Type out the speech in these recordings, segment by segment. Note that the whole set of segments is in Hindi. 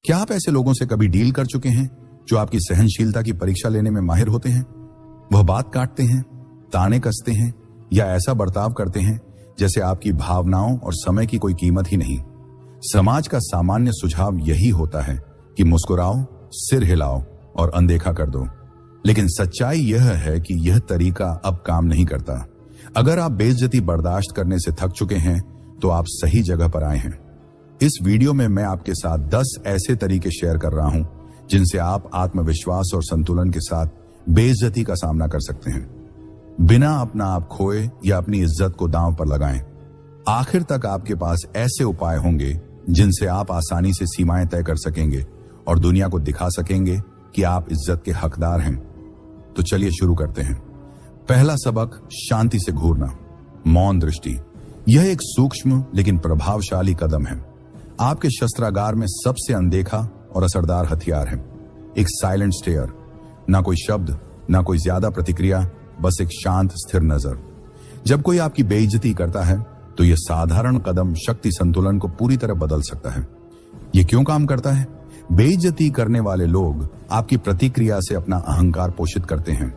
क्या आप ऐसे लोगों से कभी डील कर चुके हैं जो आपकी सहनशीलता की परीक्षा लेने में माहिर होते हैं? वह बात काटते हैं, ताने कसते हैं या ऐसा बर्ताव करते हैं जैसे आपकी भावनाओं और समय की कोई कीमत ही नहीं। समाज का सामान्य सुझाव यही होता है कि मुस्कुराओ, सिर हिलाओ और अनदेखा कर दो। लेकिन सच्चाई यह है कि यह तरीका अब काम नहीं करता। अगर आप बेइज्जती बर्दाश्त करने से थक चुके हैं तो आप सही जगह पर आए हैं। इस वीडियो में मैं आपके साथ 10 ऐसे तरीके शेयर कर रहा हूं जिनसे आप आत्मविश्वास और संतुलन के साथ बेइज्जती का सामना कर सकते हैं, बिना अपना आप खोए या अपनी इज्जत को दांव पर लगाएं। आखिर तक आपके पास ऐसे उपाय होंगे जिनसे आप आसानी से सीमाएं तय कर सकेंगे और दुनिया को दिखा सकेंगे कि आप इज्जत के हकदार हैं। तो चलिए शुरू करते हैं। पहला सबक, शांति से घूरना, मौन दृष्टि। यह एक सूक्ष्म लेकिन प्रभावशाली कदम है। आपके शस्त्रागार में सबसे अनदेखा और असरदार हथियार है एक साइलेंट स्टेयर। ना कोई शब्द, ना कोई ज्यादा प्रतिक्रिया, बस एक शांत स्थिर नजर। जब कोई आपकी बेइज्जती करता है तो यह साधारण कदम शक्ति संतुलन को पूरी तरह बदल सकता है। यह क्यों काम करता है? बेइज्जती करने वाले लोग आपकी प्रतिक्रिया से अपना अहंकार पोषित करते हैं।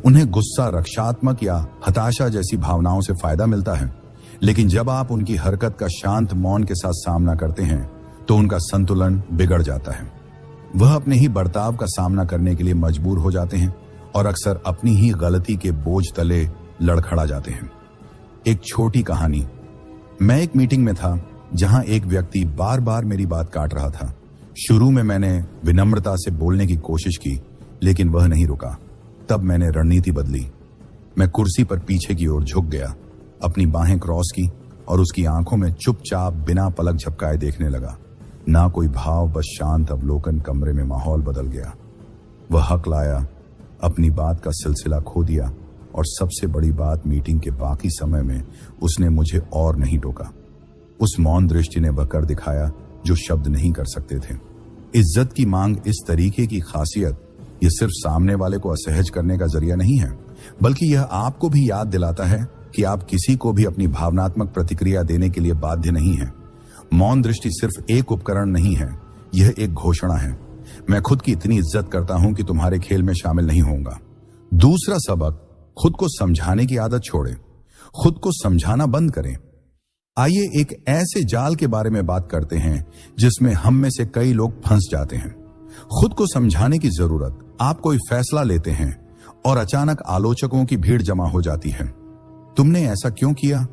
उन्हें गुस्सा, रक्षात्मक या हताशा जैसी भावनाओं से फायदा मिलता है। लेकिन जब आप उनकी हरकत का शांत मौन के साथ सामना करते हैं तो उनका संतुलन बिगड़ जाता है। वह अपने ही बर्ताव का सामना करने के लिए मजबूर हो जाते हैं और अक्सर अपनी ही गलती के बोझ तले लड़खड़ा जाते हैं। एक छोटी कहानी। मैं एक मीटिंग में था जहां एक व्यक्ति बार बार मेरी बात काट रहा था। शुरू में मैंने विनम्रता से बोलने की कोशिश की, लेकिन वह नहीं रुका। तब मैंने रणनीति बदली। मैं कुर्सी पर पीछे की ओर झुक गया, अपनी बाहें क्रॉस की और उसकी आंखों में चुपचाप बिना पलक झपकाए देखने लगा। ना कोई भाव, बस शांत अवलोकन। कमरे में माहौल बदल गया। वह हक लाया, अपनी बात का सिलसिला खो दिया और सबसे बड़ी बात, मीटिंग के बाकी समय में उसने मुझे और नहीं टोका। उस मौन दृष्टि ने वह कर दिखाया जो शब्द नहीं कर सकते थे। इज्जत की मांग इस तरीके की खासियत यह सिर्फ सामने वाले को असहज करने का जरिया नहीं है, बल्कि यह आपको भी याद दिलाता है कि आप किसी को भी अपनी भावनात्मक प्रतिक्रिया देने के लिए बाध्य नहीं हैं। मौन दृष्टि सिर्फ एक उपकरण नहीं है, यह एक घोषणा है। मैं खुद की इतनी इज्जत करता हूं कि तुम्हारे खेल में शामिल नहीं होऊंगा। दूसरा सबक, खुद को समझाने की आदत छोड़ें। खुद को समझाना बंद करें। आइए एक ऐसे जाल के बारे में बात करते हैं जिसमें हम में से कई लोग फंस जाते हैं। खुद को समझाने की जरूरत। आप कोई फैसला लेते हैं और अचानक आलोचकों की भीड़ जमा हो जाती है। तुमने ऐसा क्यों किया?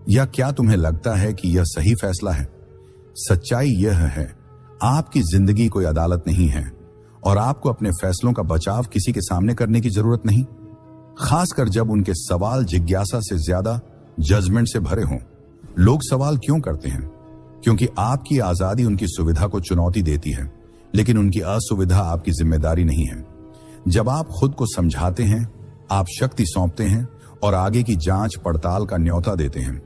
या क्या तुम्हें लगता है कि यह सही फैसला है? सच्चाई यह है, आपकी जिंदगी कोई अदालत नहीं है और आपको अपने फैसलों का बचाव किसी के सामने करने की जरूरत नहीं, खासकर जब उनके सवाल जिज्ञासा से ज्यादा जजमेंट से भरे हों। लोग सवाल क्यों करते हैं? क्योंकि आपकी आजादी उनकी सुविधा को चुनौती देती है, लेकिन उनकी असुविधा आपकी जिम्मेदारी नहीं है। जब आप खुद को समझाते हैं, आप शक्ति सौंपते हैं और आगे की जांच पड़ताल का न्योता देते हैं।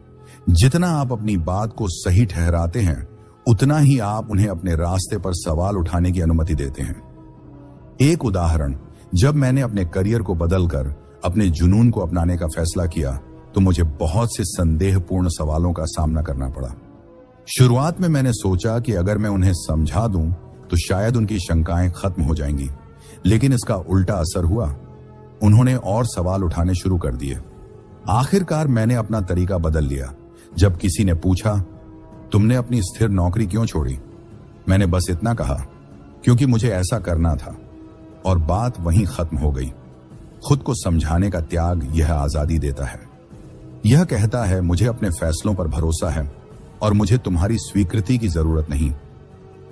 जितना आप अपनी बात को सही ठहराते हैं, उतना ही आप उन्हें अपने रास्ते पर सवाल उठाने की अनुमति देते हैं। एक उदाहरण, जब मैंने अपने करियर को बदलकर अपने जुनून को अपनाने का फैसला किया तो मुझे बहुत से संदेहपूर्ण सवालों का सामना करना पड़ा। शुरुआत में मैंने सोचा कि अगर मैं उन्हें समझा दूं तो शायद उनकी शंकाएं खत्म हो जाएंगी, लेकिन इसका उल्टा असर हुआ। उन्होंने और सवाल उठाने शुरू कर दिए। आखिरकार मैंने अपना तरीका बदल लिया। जब किसी ने पूछा, तुमने अपनी स्थिर नौकरी क्यों छोड़ी? मैंने बस इतना कहा, क्योंकि मुझे ऐसा करना था, और बात वहीं खत्म हो गई। खुद को समझाने का त्याग यह आजादी देता है। यह कहता है, मुझे अपने फैसलों पर भरोसा है और मुझे तुम्हारी स्वीकृति की जरूरत नहीं।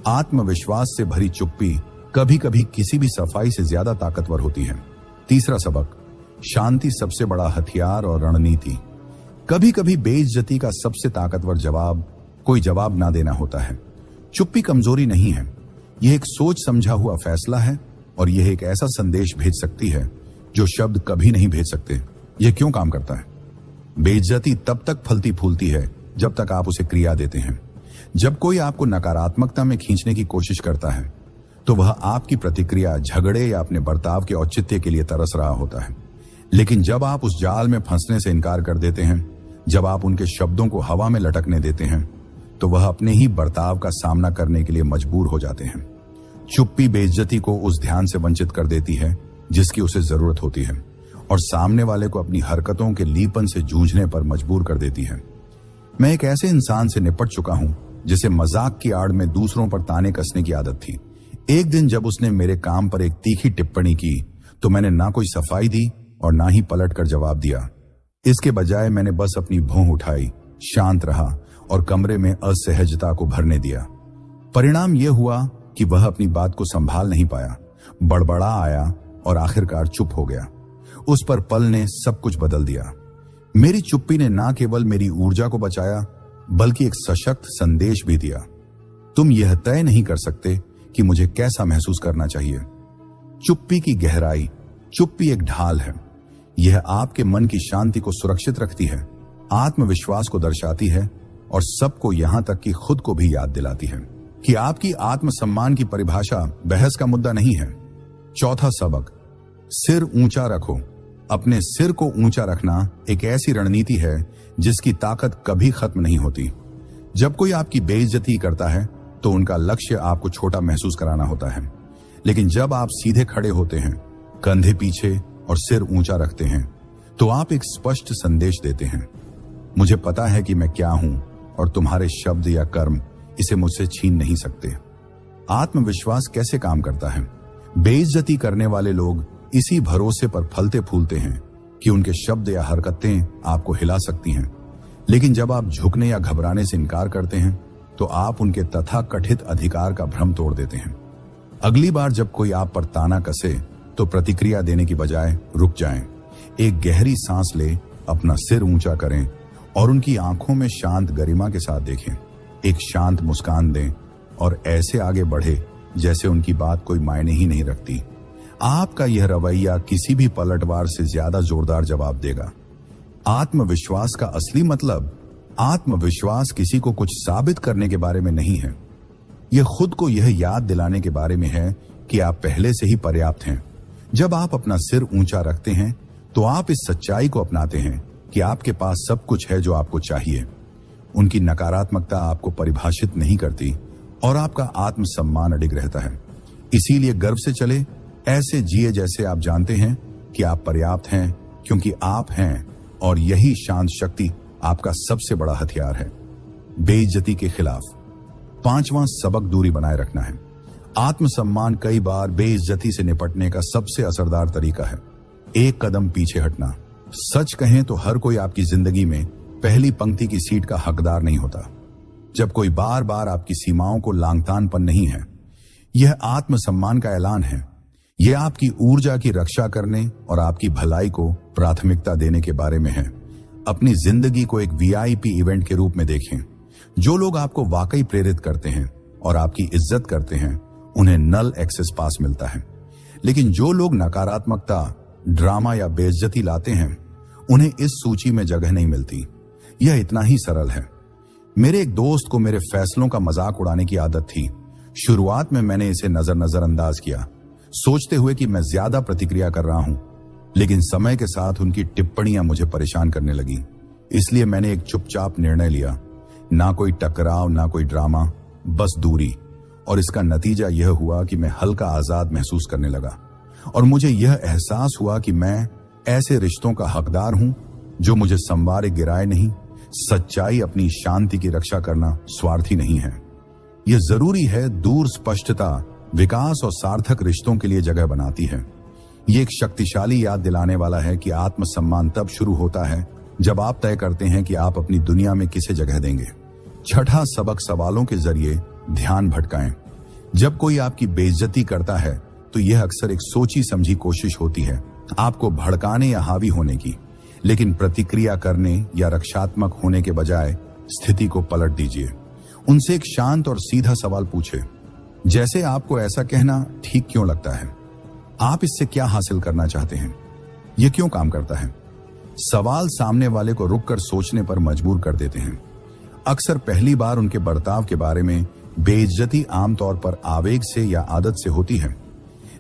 आत्मविश्वास से भरी चुप्पी कभी कभी किसी भी सफाई से ज्यादा ताकतवर होती है। तीसरा सबक, शांति सबसे बड़ा हथियार और रणनीति। कभी कभी बेइज्जती का सबसे ताकतवर जवाब कोई जवाब ना देना होता है। चुप्पी कमजोरी नहीं है, यह एक सोच समझा हुआ फैसला है और यह एक ऐसा संदेश भेज सकती है जो शब्द कभी नहीं भेज सकते। यह क्यों काम करता है? बेइज्जती तब तक फलती फूलती है जब तक आप उसे क्रिया देते हैं। जब कोई आपको नकारात्मकता में खींचने की कोशिश करता है तो वह आपकी प्रतिक्रिया, झगड़े या अपने बर्ताव के औचित्य के लिए तरस रहा होता है। लेकिन जब आप उस जाल में फंसने से इनकार कर देते हैं, जब आप उनके शब्दों को हवा में लटकने देते हैं, तो वह अपने ही बर्ताव का सामना करने के लिए मजबूर हो जाते हैं। चुप्पी बेइज्जती को उस ध्यान से वंचित कर देती है जिसकी उसे जरूरत होती है और सामने वाले को अपनी हरकतों के लीपन से जूझने पर मजबूर कर देती है। मैं एक ऐसे इंसान से निपट चुका हूं जिसे मजाक की आड़ में दूसरों पर ताने कसने की आदत थी। एक दिन जब उसने मेरे काम पर एक तीखी टिप्पणी की तो मैंने ना कोई सफाई दी और ना ही पलट कर जवाब दिया। इसके बजाय मैंने बस अपनी भौं उठाई, शांत रहा और कमरे में असहजता को भरने दिया। परिणाम यह हुआ कि वह अपनी बात को संभाल नहीं पाया, बड़बड़ा आया और आखिरकार चुप हो गया। उस पर पल ने सब कुछ बदल दिया। मेरी चुप्पी ने ना केवल मेरी ऊर्जा को बचाया बल्कि एक सशक्त संदेश भी दिया। तुम यह तय नहीं कर सकते कि मुझे कैसा महसूस करना चाहिए। चुप्पी की गहराई। चुप्पी एक ढाल है। यह आपके मन की शांति को सुरक्षित रखती है, आत्मविश्वास को दर्शाती है और सबको यहां तक कि खुद को भी याद दिलाती है कि आपकी आत्मसम्मान की परिभाषा बहस का मुद्दा नहीं है। चौथा सबक, सिर ऊंचा रखो। अपने सिर को ऊंचा रखना एक ऐसी रणनीति है जिसकी ताकत कभी खत्म नहीं होती। जब कोई आपकी बेइज्जती करता है तो उनका लक्ष्य आपको छोटा महसूस कराना होता है, लेकिन जब आप सीधे खड़े होते हैं, कंधे पीछे और सिर ऊंचा रखते हैं, तो आप एक स्पष्ट संदेश देते हैं, मुझे पता है कि मैं क्या हूं और तुम्हारे शब्द या कर्म इसे मुझसे छीन नहीं सकते। आत्मविश्वास कैसे काम करता है? बेइज्जती करने वाले लोग इसी भरोसे पर फलते फूलते हैं कि उनके शब्द या हरकतें आपको हिला सकती हैं, लेकिन जब आप झुकने या घबराने से इनकार करते हैं तो आप उनके तथाकथित अधिकार का भ्रम तोड़ देते हैं। अगली बार जब कोई आप पर ताना कसे तो प्रतिक्रिया देने की बजाय रुक जाएं, एक गहरी सांस ले, अपना सिर ऊंचा करें और उनकी आंखों में शांत गरिमा के साथ देखें। एक शांत मुस्कान दें और ऐसे आगे बढ़े जैसे उनकी बात कोई मायने ही नहीं रखती। आपका यह रवैया किसी भी पलटवार से ज्यादा जोरदार जवाब देगा। आत्मविश्वास का असली मतलब, आत्मविश्वास किसी को कुछ साबित करने के बारे में नहीं है। यह खुद को यह याद दिलाने के बारे में है कि आप पहले से ही पर्याप्त हैं। जब आप अपना सिर ऊंचा रखते हैं तो आप इस सच्चाई को अपनाते हैं कि आपके पास सब कुछ है जो आपको चाहिए। उनकी नकारात्मकता आपको परिभाषित नहीं करती और आपका आत्मसम्मान अडिग रहता है। इसीलिए गर्व से चले, ऐसे जिए जैसे आप जानते हैं कि आप पर्याप्त हैं, क्योंकि आप हैं और यही शांत शक्ति आपका सबसे बड़ा हथियार है। बेइज्जती के खिलाफ। पांचवां सबक, दूरी बनाए रखना है। आत्मसम्मान कई बार बेइज्जती से निपटने का सबसे असरदार तरीका है। एक कदम पीछे हटना। सच कहें तो हर कोई आपकी जिंदगी में पहली पंक्ति की सीट का हकदार नहीं होता। जब कोई बार बार आपकी सीमाओं को लांघतानपन नहीं है, यह आत्मसम्मान का ऐलान है। यह आपकी ऊर्जा की रक्षा करने और आपकी भलाई को प्राथमिकता देने के बारे में है। अपनी जिंदगी को एक वीआईपी इवेंट के रूप में देखें। जो लोग आपको वाकई प्रेरित करते हैं और आपकी इज्जत करते हैं, उन्हें नल एक्सेस पास मिलता है। लेकिन जो लोग नकारात्मकता, ड्रामा या बेइज्जती लाते हैं, उन्हें इस सूची में जगह नहीं मिलती। यह इतना ही सरल है। मेरे एक दोस्त को मेरे फैसलों का मजाक उड़ाने की आदत थी। शुरुआत में मैंने इसे नजरअंदाज किया, सोचते हुए कि मैं ज्यादा प्रतिक्रिया कर रहा हूं, लेकिन समय के साथ उनकी टिप्पणियां मुझे परेशान करने लगी। इसलिए मैंने एक चुपचाप निर्णय लिया, ना कोई टकराव, ना कोई ड्रामा, बस दूरी। और इसका नतीजा यह हुआ कि मैं हल्का आजाद महसूस करने लगा और मुझे यह एहसास हुआ कि मैं ऐसे रिश्तों का हकदार हूं जो मुझे संवारे गिराए नहीं। सच्चाई, अपनी शांति की रक्षा करना स्वार्थी नहीं है। यह जरूरी है। दूर स्पष्टता विकास और सार्थक रिश्तों के लिए जगह बनाती है। यह एक शक्तिशाली याद दिलाने वाला है कि आत्मसम्मान तब शुरू होता है जब आप तय करते हैं कि आप अपनी दुनिया में किसे जगह देंगे। छठा सबक, सवालों के जरिए ध्यान भटकाएं। जब कोई आपकी बेइज्जती करता है तो यह अक्सर एक सोची समझी कोशिश होती है आपको भड़काने या हावी होने की, लेकिन प्रतिक्रिया करने या रक्षात्मक होने के बजाय स्थिति को पलट दीजिए। उनसे एक शांत और सीधा सवाल पूछे, जैसे आपको ऐसा कहना ठीक क्यों लगता है? आप इससे क्या हासिल करना चाहते हैं? यह क्यों काम करता है? सवाल सामने वाले को रुककर सोचने पर मजबूर कर देते हैं। अक्सर पहली बार उनके बर्ताव के बारे में बेइज्जती आमतौर पर आवेग से या आदत से होती है,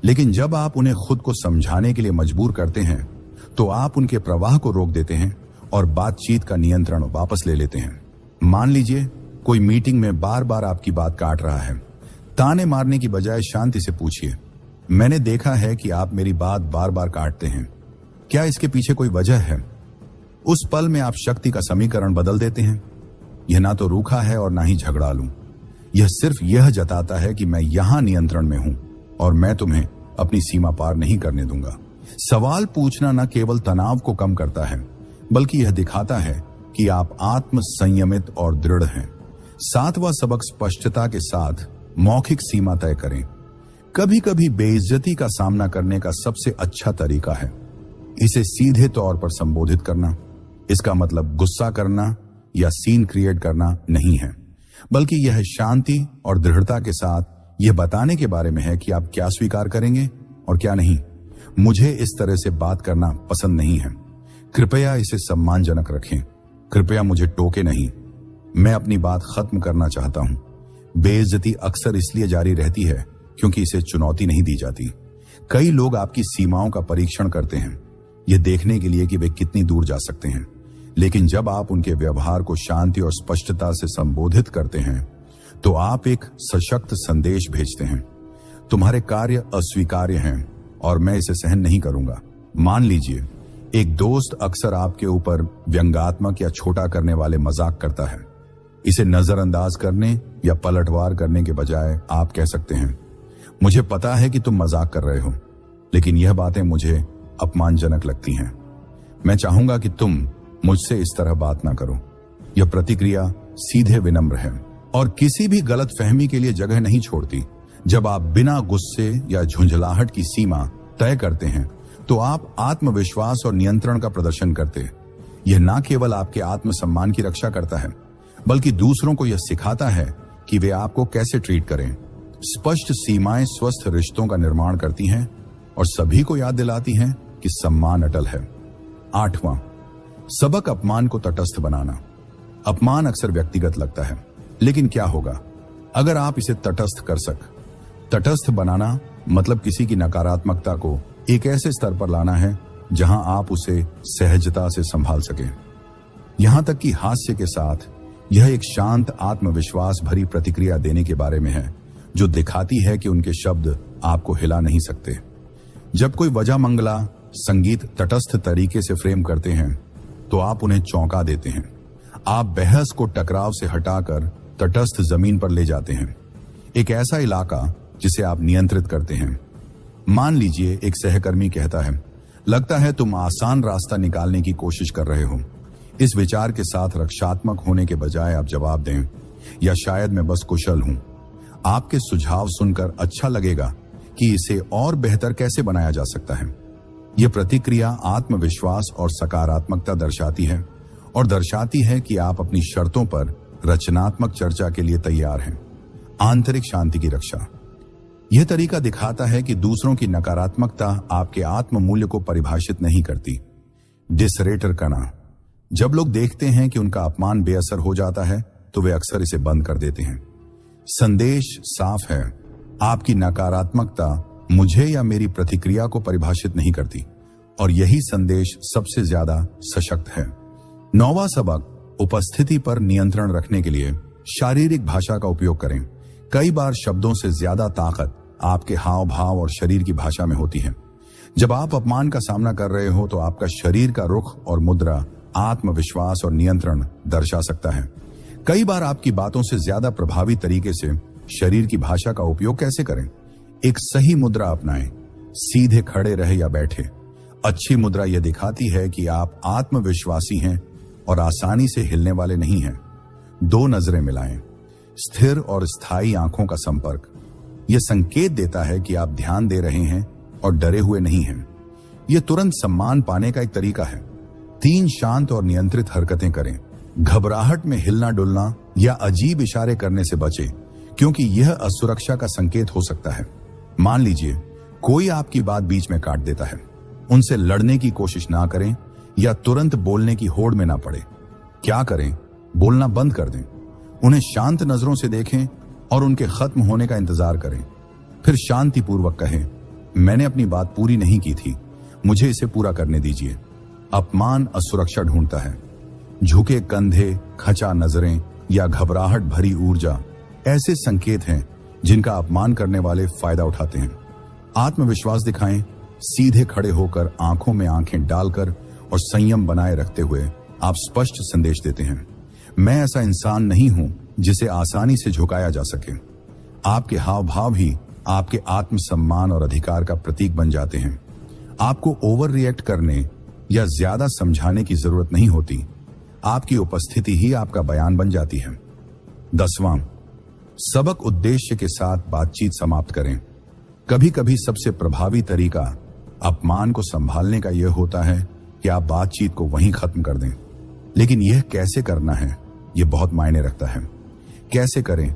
लेकिन जब आप उन्हें खुद को समझाने के लिए मजबूर करते हैं तो आप उनके प्रवाह को रोक देते हैं और बातचीत का नियंत्रण वापस ले लेते हैं। मान लीजिए कोई मीटिंग में बार बार आपकी बात काट रहा है, ताने मारने की बजाय शांति से पूछिए, मैंने देखा है कि आप मेरी बात बार बार काटते हैं, क्या इसके पीछे कोई वजह है? उस पल में आप शक्ति का समीकरण बदल देते हैं। यह ना तो रूखा है और ना ही झगड़ालू। यह सिर्फ यह जताता है कि मैं यहां नियंत्रण में हूं और मैं तुम्हें अपनी सीमा पार नहीं करने दूंगा। सवाल पूछना न केवल तनाव को कम करता है, बल्कि यह दिखाता है कि आप आत्म संयमित और दृढ़ हैं। 7वां सबक स्पष्टता के साथ मौखिक सीमा तय करें। कभी कभी बेइज्जती का सामना करने का सबसे अच्छा तरीका है इसे सीधे तौर पर संबोधित करना। इसका मतलब गुस्सा करना या सीन क्रिएट करना नहीं है, बल्कि यह शांति और दृढ़ता के साथ यह बताने के बारे में है कि आप क्या स्वीकार करेंगे और क्या नहीं। मुझे इस तरह से बात करना पसंद नहीं है, कृपया इसे सम्मानजनक रखें, कृपया मुझे टोके नहीं, मैं अपनी बात खत्म करना चाहता हूं। बेइज्जती अक्सर इसलिए जारी रहती है क्योंकि इसे चुनौती नहीं दी जाती। कई लोग आपकी सीमाओं का परीक्षण करते हैं, यह देखने के लिए कि वे कितनी दूर जा सकते हैं। लेकिन जब आप उनके व्यवहार को शांति और स्पष्टता से संबोधित करते हैं तो आप एक सशक्त संदेश भेजते हैं, तुम्हारे कार्य अस्वीकार्य हैं और मैं इसे सहन नहीं करूंगा। मान लीजिए एक दोस्त अक्सर आपके ऊपर व्यंग्यात्मक या छोटा करने वाले मजाक करता है। इसे नजरअंदाज करने या पलटवार करने के बजाय आप कह सकते हैं, मुझे पता है कि तुम मजाक कर रहे हो, लेकिन यह बातें मुझे अपमानजनक लगती हैं। मैं चाहूंगा कि तुम मुझसे इस तरह बात ना करो। यह प्रतिक्रिया सीधे विनम्र है और किसी भी गलत फहमी के लिए जगह नहीं छोड़ती। जब आप बिना गुस्से या झुंझलाहट की सीमा तय करते हैं तो आप आत्मविश्वास और नियंत्रण का प्रदर्शन करते। यह न केवल आपके आत्मसम्मान की रक्षा करता है, बल्कि दूसरों को यह सिखाता है कि वे आपको कैसे ट्रीट करें। स्पष्ट सीमाएं स्वस्थ रिश्तों का निर्माण करती हैं और सभी को याद दिलाती हैं कि सम्मान अटल है। 8वां सबक अपमान को तटस्थ बनाना। अपमान अक्सर व्यक्तिगत लगता है, लेकिन क्या होगा अगर आप इसे तटस्थ कर तटस्थ बनाना मतलब किसी की नकारात्मकता को एक ऐसे स्तर पर लाना है जहां आप उसे सहजता से संभाल सकें, यहां तक कि हास्य के साथ। यह एक शांत आत्मविश्वास भरी प्रतिक्रिया देने के बारे में है जो दिखाती है कि उनके शब्द आपको हिला नहीं सकते। जब कोई वजह मंगला संगीत तटस्थ तरीके से फ्रेम करते हैं तो आप उन्हें चौंका देते हैं। आप बहस को टकराव से हटाकर तटस्थ जमीन पर ले जाते हैं, एक ऐसा इलाका जिसे आप नियंत्रित करते हैं। मान लीजिए एक सहकर्मी कहता है, लगता है तुम आसान रास्ता निकालने की कोशिश कर रहे हो। इस विचार के साथ रक्षात्मक होने के बजाय आप जवाब दें, या शायद मैं बस कुशल हूं। आपके सुझाव सुनकर अच्छा लगेगा कि इसे और बेहतर कैसे बनाया जा सकता है। यह प्रतिक्रिया आत्मविश्वास और सकारात्मकता दर्शाती है और दर्शाती है कि आप अपनी शर्तों पर रचनात्मक चर्चा के लिए तैयार हैं। आंतरिक शांति की रक्षा। यह तरीका दिखाता है कि दूसरों की नकारात्मकता आपके आत्म मूल्य को परिभाषित नहीं करती। डिसरेटर करना। जब लोग देखते हैं कि उनका अपमान बेअसर हो जाता है तो वे अक्सर इसे बंद कर देते हैं। संदेश साफ है, आपकी नकारात्मकता मुझे या मेरी प्रतिक्रिया को परिभाषित नहीं करती, और यही संदेश सबसे ज्यादा सशक्त है। 9वां सबक उपस्थिति पर नियंत्रण रखने के लिए शारीरिक भाषा का उपयोग करें। कई बार शब्दों से ज्यादा ताकत आपके हाव भाव और शरीर की भाषा में होती है। जब आप अपमान का सामना कर रहे हो तो आपका शरीर का रुख और मुद्रा आत्मविश्वास और नियंत्रण दर्शा सकता है। कई बार आपकी बातों से ज्यादा प्रभावी तरीके से शरीर की भाषा का उपयोग कैसे करें? एक सही मुद्रा अपनाएं, सीधे खड़े रहे या बैठे। अच्छी मुद्रा यह दिखाती है कि आप आत्मविश्वासी हैं और आसानी से हिलने वाले नहीं हैं। 2 नजरें मिलाएं। स्थिर और स्थायी आंखों का संपर्क यह संकेत देता है कि आप ध्यान दे रहे हैं और डरे हुए नहीं हैं। यह तुरंत सम्मान पाने का एक तरीका है। 3 शांत और नियंत्रित हरकतें करें। घबराहट में हिलना डुलना या अजीब इशारे करने से बचें, क्योंकि यह असुरक्षा का संकेत हो सकता है। मान लीजिए कोई आपकी बात बीच में काट देता है, उनसे लड़ने की कोशिश ना करें या तुरंत बोलने की होड़ में ना पड़े। क्या करें? बोलना बंद कर दें। उन्हें शांत नजरों से देखें और उनके खत्म होने का इंतजार करें। फिर शांतिपूर्वक कहें, मैंने अपनी बात पूरी नहीं की थी, मुझे इसे पूरा करने दीजिए। अपमान असुरक्षा ढूंढता है। झुके कंधे, खचा नजरें या घबराहट भरी ऊर्जा ऐसे संकेत हैं जिनका अपमान करने वाले फायदा उठाते हैं। आत्मविश्वास दिखाएं, सीधे खड़े होकर आंखों में आंखें डालकर और संयम बनाए रखते हुए आप स्पष्ट संदेश देते हैं, मैं ऐसा इंसान नहीं हूं जिसे आसानी से झुकाया जा सके। आपके हाव भाव ही आपके आत्मसम्मान और अधिकार का प्रतीक बन जाते हैं। आपको ओवर रिएक्ट करने या ज्यादा समझाने की जरूरत नहीं होती, आपकी उपस्थिति ही आपका बयान बन जाती है। 10वां, सबक उद्देश्य के साथ बातचीत समाप्त करें। कभी कभी सबसे प्रभावी तरीका अपमान को संभालने का यह होता है कि आप बातचीत को वहीं खत्म कर दें। लेकिन यह कैसे करना है, यह बहुत मायने रखता है। कैसे करें?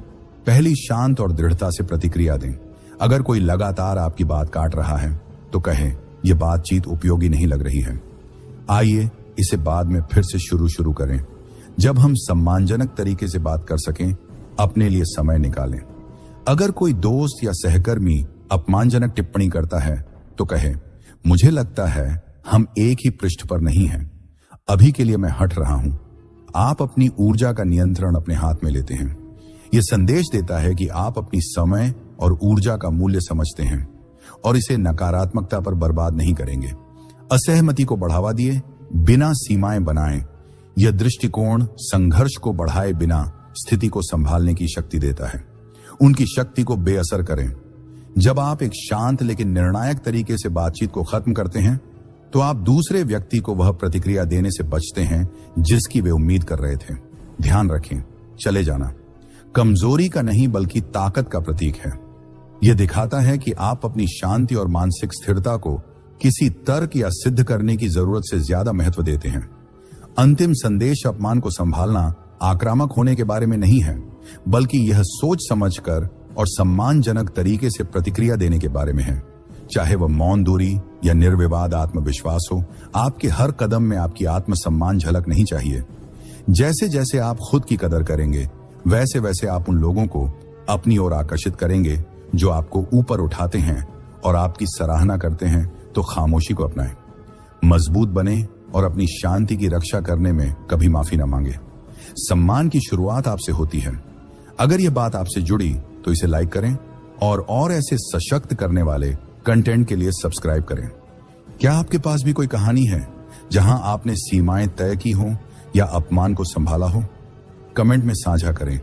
पहली, शांत और दृढ़ता से प्रतिक्रिया दें। अगर कोई लगातार आपकी बात काट रहा है तो कहें, यह बातचीत उपयोगी नहीं लग रही है, आइए इसे बाद में फिर से शुरू करें। जब हम सम्मानजनक तरीके से बात कर सकें, अपने लिए समय निकालें। अगर कोई दोस्त या सहकर्मी अपमानजनक टिप्पणी करता है तो कहें, मुझे लगता है हम एक ही पृष्ठ पर नहीं हैं, अभी के लिए मैं हट रहा हूं। आप अपनी ऊर्जा का नियंत्रण अपने हाथ में लेते हैं। यह संदेश देता है कि आप अपनी समय और ऊर्जा का मूल्य समझते हैं और इसे नकारात्मकता पर बर्बाद नहीं करेंगे। असहमति को बढ़ावा दिए बिना सीमाएं बनाएं। यह दृष्टिकोण संघर्ष को बढ़ाए बिना स्थिति को संभालने की शक्ति देता है। उनकी शक्ति को बेअसर करें। जब आप एक शांत लेकिन निर्णायक तरीके से बातचीत को खत्म करते हैं तो आप दूसरे व्यक्ति को वह प्रतिक्रिया देने से बचते हैं जिसकी वे उम्मीद कर रहे थे। ध्यान रखें, चले जाना कमजोरी का नहीं बल्कि ताकत का प्रतीक है। यह दिखाता है कि आप अपनी शांति और मानसिक स्थिरता को किसी तर्क या सिद्ध करने की जरूरत से ज्यादा महत्व देते हैं। अंतिम संदेश अपमान को संभालना आक्रामक होने के बारे में नहीं है, बल्कि यह सोच समझकर और सम्मानजनक तरीके से प्रतिक्रिया देने के बारे में है। चाहे वह मौन दूरी या निर्विवाद आत्मविश्वास हो, आपके हर कदम में आपकी आत्मसम्मान झलक नहीं चाहिए। जैसे जैसे आप खुद की कदर करेंगे, वैसे वैसे आप उन लोगों को अपनी ओर आकर्षित करेंगे जो आपको ऊपर उठाते हैं और आपकी सराहना करते हैं। तो खामोशी को अपनाएं, मजबूत बने और अपनी शांति की रक्षा करने में कभी माफी न मांगे। सम्मान की शुरुआत आपसे होती है। अगर यह बात आपसे जुड़ी तो इसे लाइक करें और ऐसे सशक्त करने वाले कंटेंट के लिए सब्सक्राइब करें। क्या आपके पास भी कोई कहानी है जहां आपने सीमाएं तय की हो या अपमान को संभाला हो? कमेंट में साझा करें।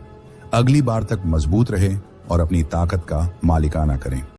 अगली बार तक मजबूत रहे और अपनी ताकत का मालिकाना करें।